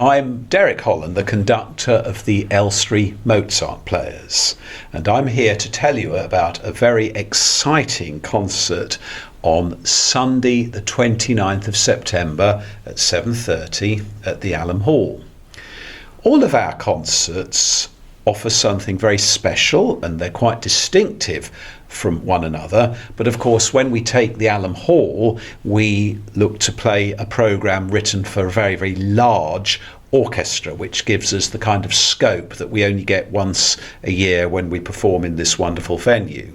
I'm Derek Holland, the conductor of the Elstree Mozart Players, and I'm here to tell you about a very exciting concert on Sunday the 29th of September at 7:30 at the Allum Hall. All of our concerts offer something very special and they're quite distinctive from one another, but of course when we take the Allum Hall we look to play a programme written for a very, very large orchestra, which gives us the kind of scope that we only get once a year when we perform in this wonderful venue.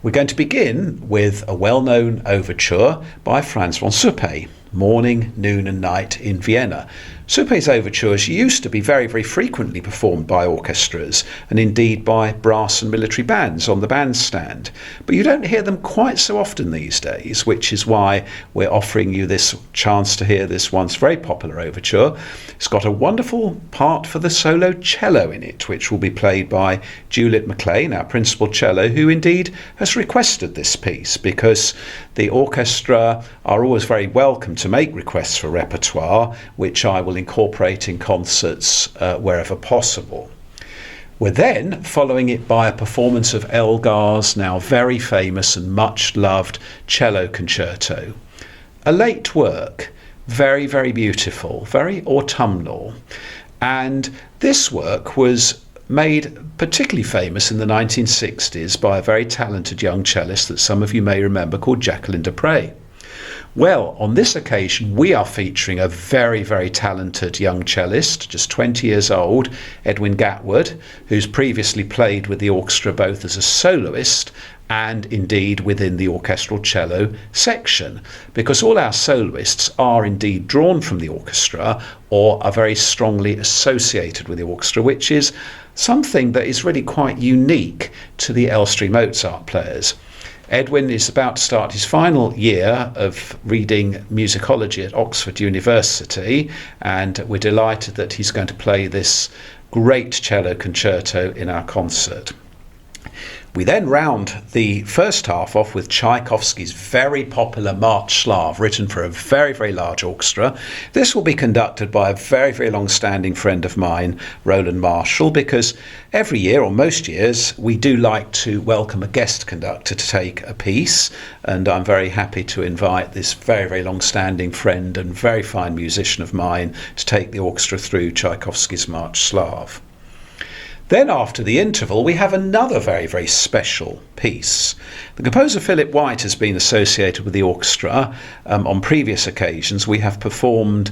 We're going to begin with a well-known overture by Franz von Suppé, Morning, Noon and Night in Vienna. Suppé's overtures used to be very, very frequently performed by orchestras and indeed by brass and military bands on the bandstand. But you don't hear them quite so often these days, which is why we're offering you this chance to hear this once very popular overture. It's got a wonderful part for the solo cello in it, which will be played by Juliet McLean, our principal cello, who indeed has requested this piece because the orchestra are always very welcome to make requests for repertoire, which I will incorporate in concerts wherever possible. We're then following it by a performance of Elgar's now very famous and much loved cello concerto. A late work, very, very beautiful, very autumnal. And this work was made particularly famous in the 1960s by a very talented young cellist that some of you may remember called Jacqueline du Pré. Well, on this occasion we are featuring a very, very talented young cellist, just 20 years old, Edwin Gatwood, who's previously played with the orchestra both as a soloist and indeed within the orchestral cello section, because all our soloists are indeed drawn from the orchestra or are very strongly associated with the orchestra, which is something that is really quite unique to the Elstree Mozart Players. Edwin is about to start his final year of reading musicology at Oxford University, and we're delighted that he's going to play this great cello concerto in our concert. We then round the first half off with Tchaikovsky's very popular March Slav, written for a very, very large orchestra. This will be conducted by a very, very long-standing friend of mine, Roland Marshall, because every year, or most years, we do like to welcome a guest conductor to take a piece, and I'm very happy to invite this very, very long-standing friend and very fine musician of mine to take the orchestra through Tchaikovsky's March Slav. Then after the interval we have another very, very special piece. The composer Philip White has been associated with the orchestra. On previous occasions we have performed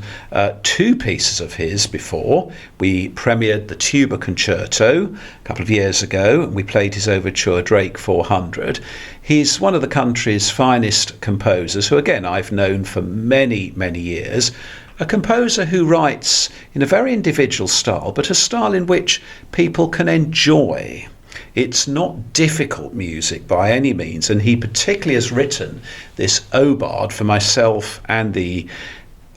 two pieces of his before. We premiered the tuba concerto a couple of years ago and we played his overture Drake 400. He's one of the country's finest composers, who again I've known for many, many years. A composer who writes in a very individual style, but a style in which people can enjoy. It's not difficult music by any means, and he particularly has written this Obard for myself and the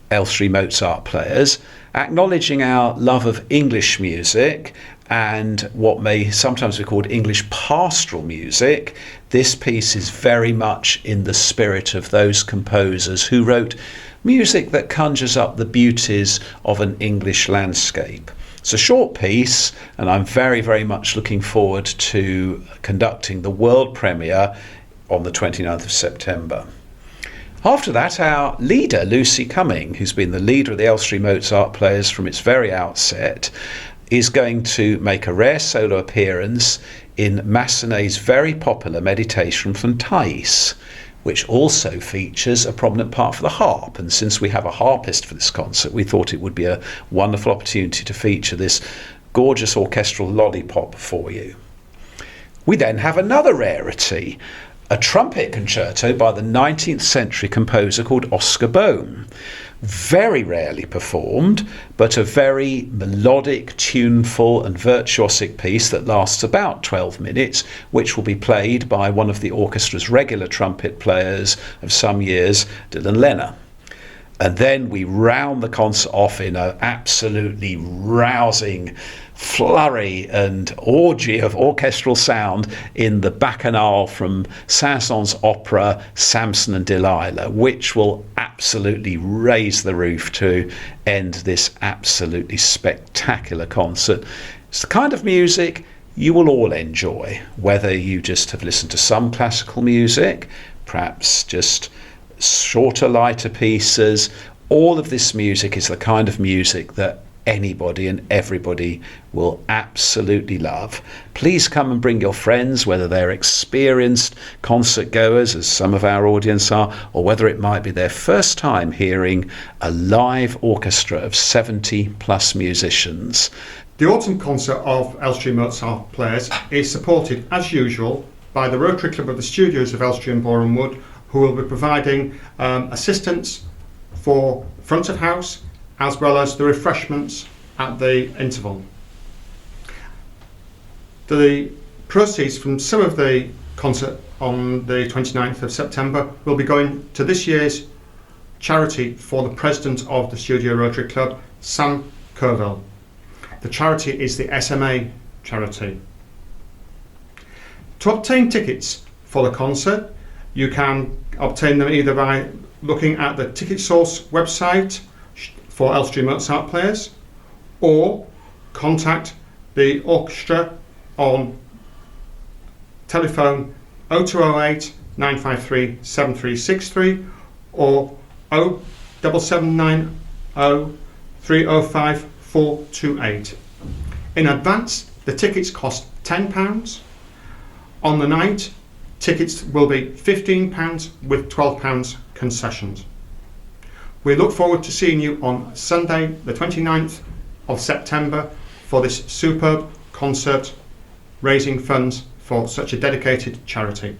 Elstree Mozart Players, acknowledging our love of English music and what may sometimes be called English pastoral music. This piece is very much in the spirit of those composers who wrote music that conjures up the beauties of an English landscape. It's a short piece and I'm very, very much looking forward to conducting the world premiere on the 29th of September. After that, our leader, Lucy Cumming, who's been the leader of the Elstree Mozart Players from its very outset, is going to make a rare solo appearance in Massenet's very popular meditation from Thais, which also features a prominent part for the harp. And since we have a harpist for this concert, we thought it would be a wonderful opportunity to feature this gorgeous orchestral lollipop for you. We then have another rarity, a trumpet concerto by the 19th century composer called Oscar Bohm. Very rarely performed, but a very melodic, tuneful and virtuosic piece that lasts about 12 minutes, which will be played by one of the orchestra's regular trumpet players of some years, Dylan Lenner. And then we round the concert off in an absolutely rousing flurry and orgy of orchestral sound in the Bacchanal from Saint-Saëns' opera Samson and Delilah, which will absolutely raise the roof to end this absolutely spectacular concert. It's the kind of music you will all enjoy, whether you just have listened to some classical music, perhaps just shorter, lighter pieces. All of this music is the kind of music that anybody and everybody will absolutely love. Please come and bring your friends, whether they're experienced concert goers, as some of our audience are, or whether it might be their first time hearing a live orchestra of 70 plus musicians. The autumn concert of Elstree Mozart Players is supported, as usual, by the Rotary Club of the Studios of Elstree and Borehamwood, who will be providing assistance for front of house as well as the refreshments at the interval. The proceeds from some of the concert on the 29th of September will be going to this year's charity for the president of the Studio Rotary Club, Sam Kerville. The charity is the SMA charity. To obtain tickets for the concert, you can obtain them either by looking at the Ticket Source website for Elstree Mozart Players, or contact the orchestra on telephone 0208 953 7363 or 07790 305 428. In advance, the tickets cost £10. On the night, tickets will be £15 with £12 concessions. We look forward to seeing you on Sunday the 29th of September for this superb concert raising funds for such a dedicated charity.